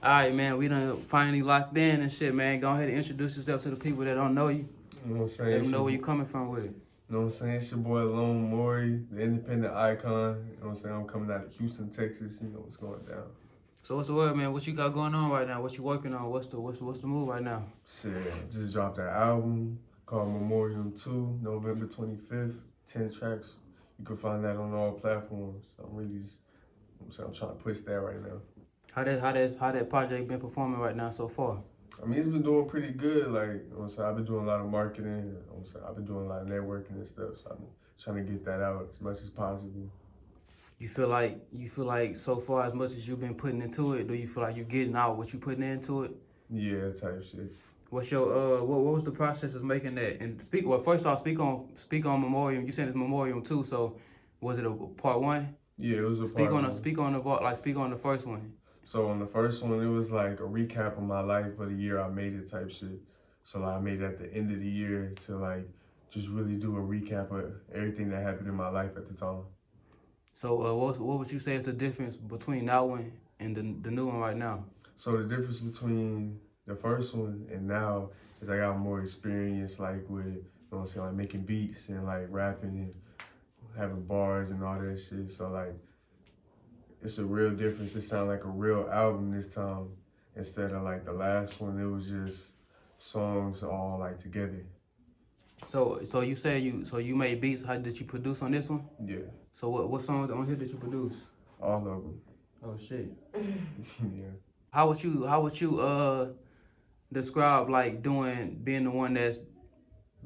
All right, man, we done finally locked in and shit, man. Go ahead and introduce yourself to the people that don't know you. You know what I'm saying? Let them know where you coming from with it. You know what I'm saying? It's your boy Lone Mori, the independent icon. You know what I'm saying? I'm coming out of Houston, Texas. You know what's going down. So what's the word, man? What you got going on right now? What you working on? What's the move right now? Shit, just dropped that album called Memorium 2, November 25th. 10 tracks. You can find that on all platforms. I'm really just, I'm trying to push that right now. How that project been performing right now so far? I mean, it's been doing pretty good. Like, you know what I'm saying? I've been doing a lot of marketing. You know what I'm saying? I've been doing a lot of networking and stuff. So I've been trying to get that out as much as possible. You feel like so far as much as you've been putting into it, do you feel like you're getting out what you putting into it? Yeah, type shit. What's your what was the process of making that? And first off, speak on Memorium. You said it's Memorium 2, so was it a part 1? Yeah, it was a speak part on one. Speak on the first one. So on the first one, it was like a recap of my life for the year I made it type shit. So like I made it at the end of the year to like just really do a recap of everything that happened in my life at the time. So what would you say is the difference between that one and the new one right now? So the difference between the first one and now is I got more experience like with, you know what I'm saying, like making beats and like rapping and having bars and all that shit. So like it's a real difference. It sounds like a real album this time instead of like the last one. It was just songs all like together. So you say you made beats. How did you produce on this one? Yeah. So what songs on here did you produce? All of them. Oh shit. Yeah. How would you describe like being the one that's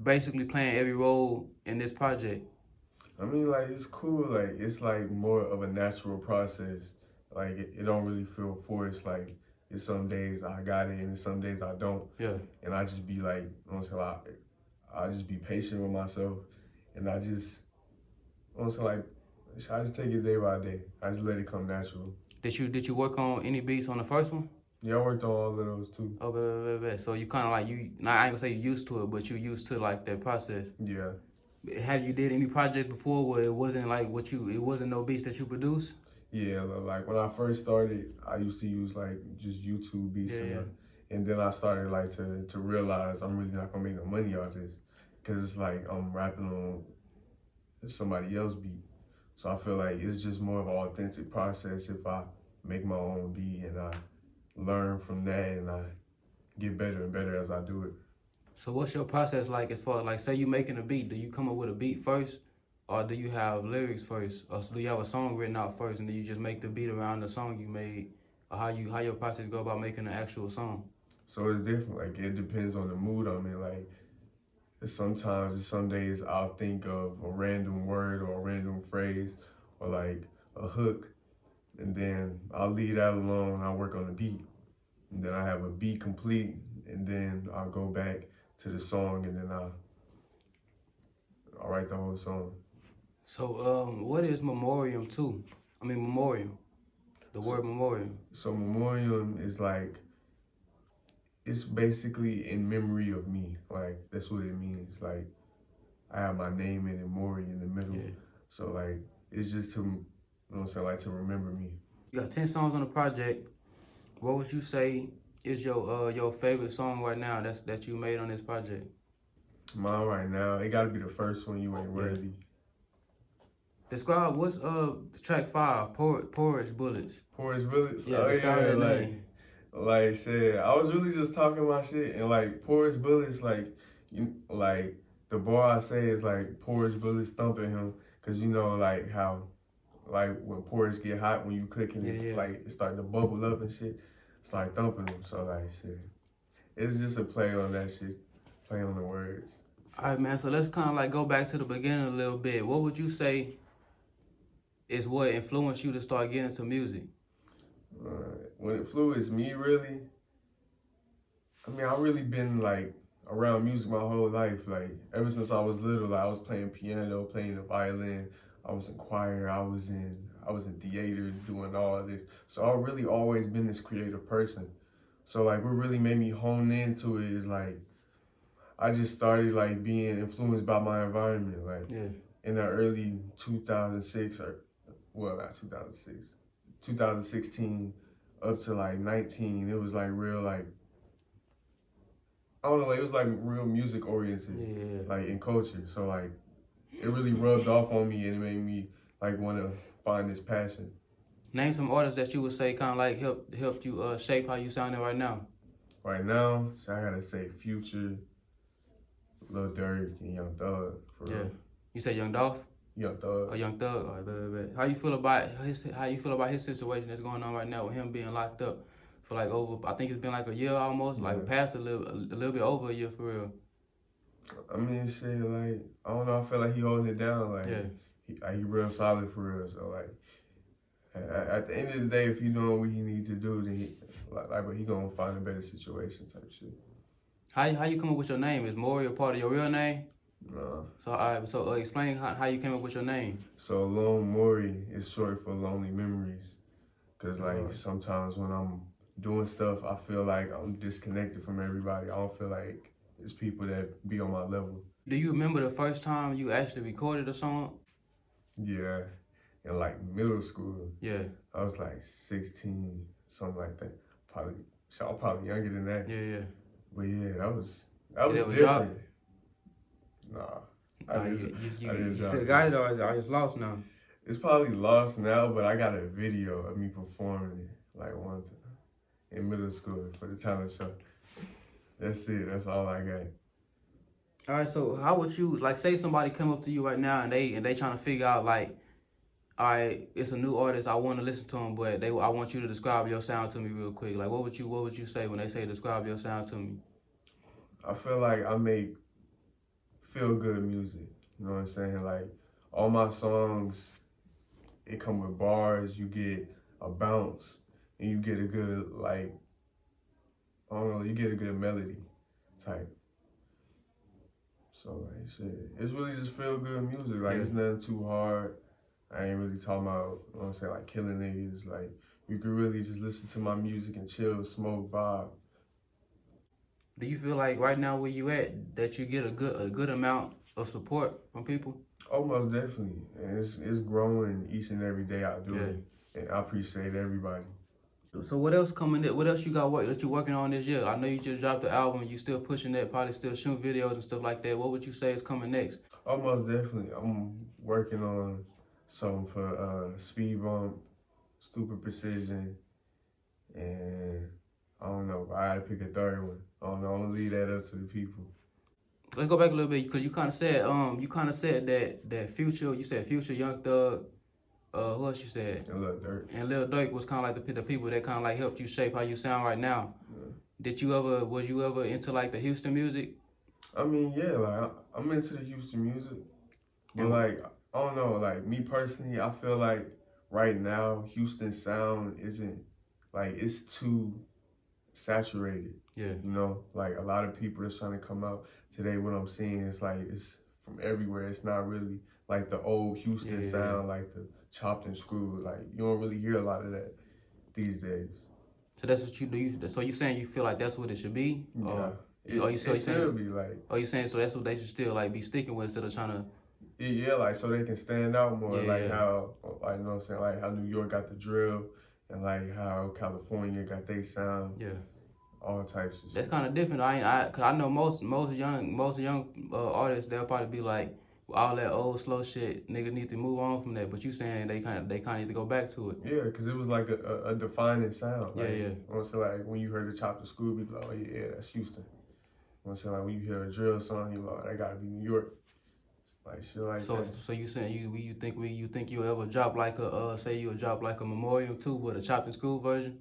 basically playing every role in this project? I mean, like, it's cool. Like, it's like more of a natural process. Like, it don't really feel forced. Like, it's some days I got it and some days I don't. Yeah. And I just be like, you know what I'm saying? I just be patient with myself. And I just, you know what I'm saying? Like, I just take it day by day. I just let it come natural. Did you work on any beats on the first one? Yeah, I worked on all of those too. Oh, bet. So you kind of like I ain't gonna say you used to it, but you used to like that process. Yeah. Have you did any project before where it wasn't like it wasn't no beats that you produced? Yeah, like when I first started, I used to use like just YouTube beats, and then I started like to realize I'm really not gonna make no money off this, cause it's like I'm rapping on somebody else's beat. So I feel like it's just more of an authentic process if I make my own beat and I learn from that and I get better and better as I do it. So what's your process like as far as like say you making a beat? Do you come up with a beat first, or do you have lyrics first, or do you have a song written out first and then you just make the beat around the song you made, or how your process go about making an actual song? So it's different. Like it depends on the mood I'm in. Like sometimes, some days I'll think of a random word or a random phrase or like a hook, and then I'll leave that alone and I'll work on the beat. And then I have a beat complete, and then I'll go back to the song, and then I'll write the whole song. So what is Memorium 2? I mean Memorium. The word Memorium. So Memorium is like, it's basically in memory of me. Like that's what it means. Like I have my name in it, Mori in the middle. Yeah. So like it's just to, you know what I'm saying, like to remember me. You got 10 songs on the project. What would you say is your favorite song right now that you made on this project? Mine right now, it gotta be the first one, You Ain't Worthy. Describe what's track 5, Porridge Bullets. Porridge Bullets? Yeah, oh yeah, like shit. I was really just talking my shit, and like Porridge Bullets, like like the bar I say is like Porridge Bullets thumping him, cause you know like how like when porridge get hot when you cooking it, like it start to bubble up and shit. It's like thumping him. So like shit, it's just a play on that shit, play on the words. All right, man. So let's kind of like go back to the beginning a little bit. What would you say is what influenced you to start getting into music? What influenced me really? I mean, I've really been like around music my whole life. Like ever since I was little, like, I was playing piano, playing the violin. I was in choir. I was in theater, doing all of this. So I've really always been this creative person. So like what really made me hone into it is like I just started like being influenced by my environment. Like in the early 2006, or well, not 2006, 2016, up to like 19, it was like real like, I don't know, like, it was like real music oriented, Yeah. like in culture. So like it really rubbed off on me and it made me like want to find this passion. Name some artists that you would say kind of like helped you shape how you sounding right now. Right now, so I gotta say Future, Lil Durk, and Young Thug. For real. You say Young Dolph? Young Thug. Oh, Young Thug. All right, bet. How you feel about his situation that's going on right now with him being locked up for like over? I think it's been like a year almost, like past a little bit over a year for real. I mean, shit, like, I don't know, I feel like he holding it down, like, he real solid for real, so, like, at the end of the day, if he doing what he needs to do, then he gonna find a better situation type shit. How you come up with your name? Is Mori a part of your real name? No. So explain how you came up with your name. So Lone Mori is short for Lonely Memories, cause like sometimes when I'm doing stuff, I feel like I'm disconnected from everybody. I don't feel like it's people that be on my level. Do you remember the first time you actually recorded a song? Yeah, in like middle school. Yeah. I was like 16, something like that. I was probably younger than that. Yeah. But yeah, that was different. Drop? Nah. You still got it, or it's lost now? It's probably lost now, but I got a video of me performing it like once in middle school for the talent show. That's it. That's all I got. All right. So how would you like say somebody come up to you right now and they trying to figure out like, all right, it's a new artist. I want to listen to him, but I want you to describe your sound to me real quick. Like, what would you say when they say describe your sound to me? I feel like I make feel good music. You know what I'm saying? Like all my songs, it come with bars. You get a bounce, and you get a good like, I don't know, you get a good melody type. So like shit, it's really just feel good music. Like it's nothing too hard. I ain't really talking about, you know what I'm saying, like killing niggas. Like you could really just listen to my music and chill, smoke, vibe. Do you feel like right now where you at that you get a good amount of support from people? Oh, most definitely. And it's growing each and every day I do it. And I appreciate everybody. So what else coming? What else you got that you working on this year? I know you just dropped the album. You still pushing that, probably still shooting videos and stuff like that. What would you say is coming next? Oh, most definitely. I'm working on something for Speed Bump, Stupid Precision, and I don't know. I gotta pick a third one. I don't know. I'm gonna leave that up to the people. Let's go back a little bit because you kind of said that Future. You said Future, Young Thug. Who else you said? And Lil Durk. And Lil Durk was kind of like the people that kind of like helped you shape how you sound right now. Yeah. Was you ever into like the Houston music? I mean, yeah, like I'm into the Houston music, but like I don't know, like me personally, I feel like right now Houston sound isn't like it's too saturated. Yeah. You know, like a lot of people that's trying to come out today. What I'm seeing is like it's from everywhere. It's not really like the old Houston sound, like the chopped and screwed. Like you don't really hear a lot of that these days. So that's what you do. So you saying you feel like that's what it should be? Yeah. It should be like. Oh, you saying so that's what they should still like be sticking with instead of trying to. Yeah, like so they can stand out more. Like how, like you know what I'm saying, like how New York got the drill, and like how California got they sound. Yeah. All types of shit. That's kind of different. Cause I know most young artists, they'll probably be like, all that old slow shit, niggas need to move on from that. But you saying they kind of need to go back to it. Yeah, cause it was like a defining sound. Like, yeah. You know what I'm saying? Like when you heard the chopped and screwed, you be like, oh yeah, that's Houston. You know what I'm saying? Like when you hear a drill song, you like, that gotta be New York. Like shit like that. So you saying you think you'll ever drop like a say you'll drop like a Memorium too, but a chopped and screwed version?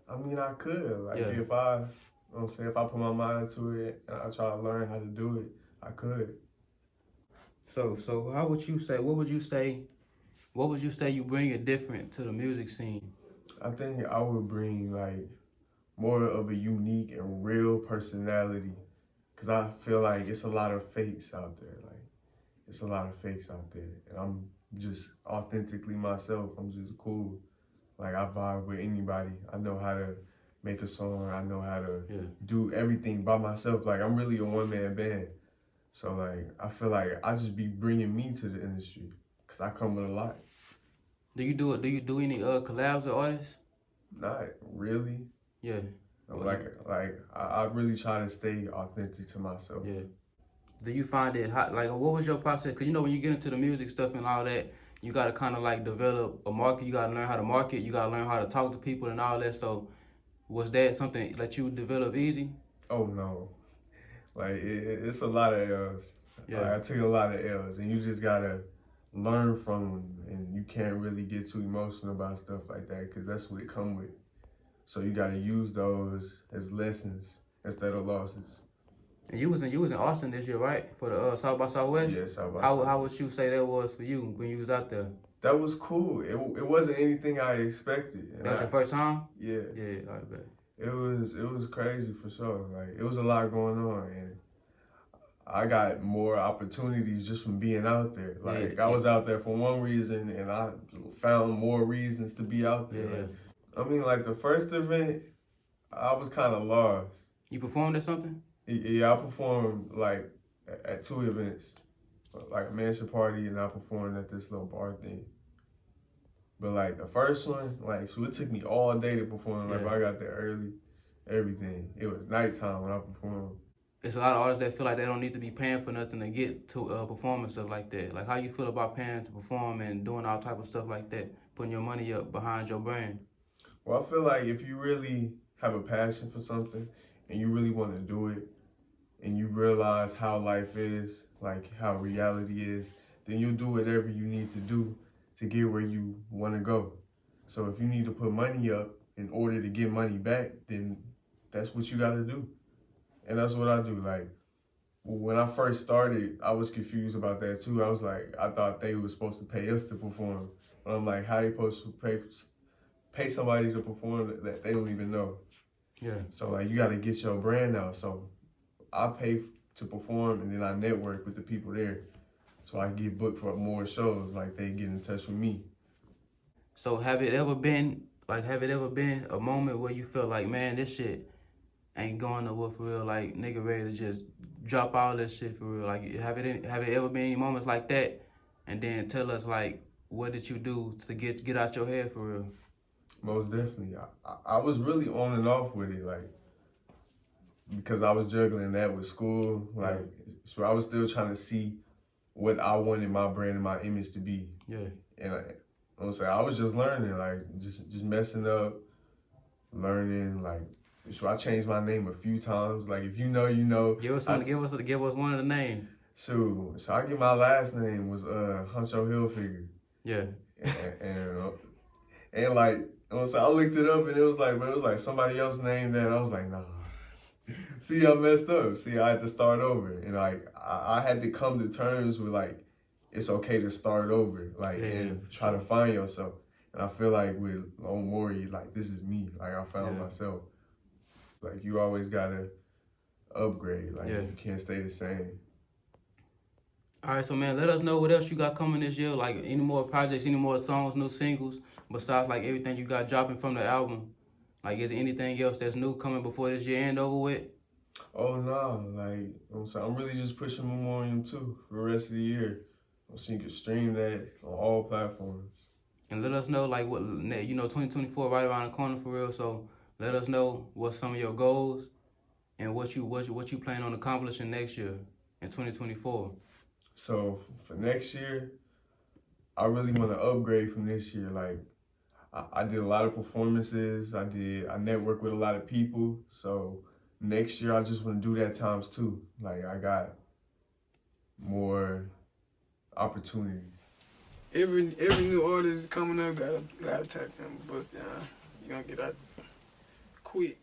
I mean, I could. Like if I, you know what I'm saying, if I put my mind into it and I try to learn how to do it, I could. So how would you say? What would you say you bring it different to the music scene? I think I would bring like more of a unique and real personality, cause I feel like it's a lot of fakes out there. Like it's a lot of fakes out there, and I'm just authentically myself. I'm just cool. Like I vibe with anybody. I know how to make a song. I know how to do everything by myself. Like I'm really a one-man band. So like I feel like I just be bringing me to the industry because I come with a lot. Do you do any collabs with artists? Not really. Yeah. I really try to stay authentic to myself. Yeah. Do you find it hot? Like, what was your process? Because, you know, when you get into the music stuff and all that, you got to kind of like develop a market. You got to learn how to market. You got to learn how to talk to people and all that. So, was that something that you developed easy? Oh, no. Like, it's a lot of L's. Yeah. Like, I took a lot of L's, and you just got to learn from them, and you can't really get too emotional about stuff like that because that's what it come with. So you got to use those as lessons instead of losses. And you was in Austin this year, right? For the South by Southwest? Yeah, South by How Southwest. How would you say that was for you when you was out there? That was cool. It wasn't anything I expected. That was your first time? Yeah. Yeah, I bet. It was crazy for sure. Like, it was a lot going on, and I got more opportunities just from being out there. Like, I was out there for one reason, and I found more reasons to be out there. Yeah. Like, I mean, like, the first event, I was kind of lost. You performed at something? Yeah, I performed, like, at 2 events. Like, a mansion party, and I performed at this little bar thing. But, like, the first one, like, so it took me all day to perform. Like, I got there early, everything. It was nighttime when I performed. There's a lot of artists that feel like they don't need to be paying for nothing to get to a performance, stuff like that. Like, how you feel about paying to perform and doing all type of stuff like that, putting your money up behind your brand? Well, I feel like if you really have a passion for something and you really want to do it and you realize how life is, like how reality is, then you'll do whatever you need to do to get where you want to go. So if you need to put money up in order to get money back, then that's what you got to do. And that's what I do. Like, when I first started, I was confused about that too. I was like, I thought they were supposed to pay us to perform. But I'm like, how they supposed to pay somebody to perform that they don't even know? Yeah. So, like, you got to get your brand out. So I pay to perform, and then I network with the people there. So I get booked for more shows. Like, they get in touch with me. So have it ever been a moment where you feel like, man, this shit ain't going nowhere for real, like, nigga ready to just drop all this shit for real? Like, have it ever been any moments like that? And then tell us, like, what did you do to get out your head for real? Most definitely. I was really on and off with it, like, because I was juggling that with school. Like, so I was still trying to see what I wanted my brand and my image to be. Yeah. And I was just learning, like, just messing up, learning, like. So I changed my name a few times. Like, if you know, you know. Give us one of the names. So I get my last name was Huncho Hilfiger. Yeah. And like, I looked it up and it was like somebody else's name that I was like, nah. See, I messed up. See, I had to start over. And like, I had to come to terms with, like, it's okay to start over, like, and try to find yourself. And I feel like with Lone Mori, like, this is me. Like, I found myself. Like, you always gotta upgrade. Like, you can't stay the same. All right, so, man, let us know what else you got coming this year. Like, any more projects, any more songs, new singles, besides, like, everything you got dropping from the album. Like, is there anything else that's new coming before this year end over with? Oh, no. Like, I'm really just pushing Memorium, too, for the rest of the year. So you can stream that on all platforms. And let us know, like, what, 2024 right around the corner for real. So let us know what some of your goals and what you plan on accomplishing next year in 2024. So for next year, I really want to upgrade from this year. Like, I did a lot of performances. I networked with a lot of people. So next year, I just want to do that times 2. Like, I got more opportunities. Every new artist coming up gotta tap them bust down. You gonna get out there quick.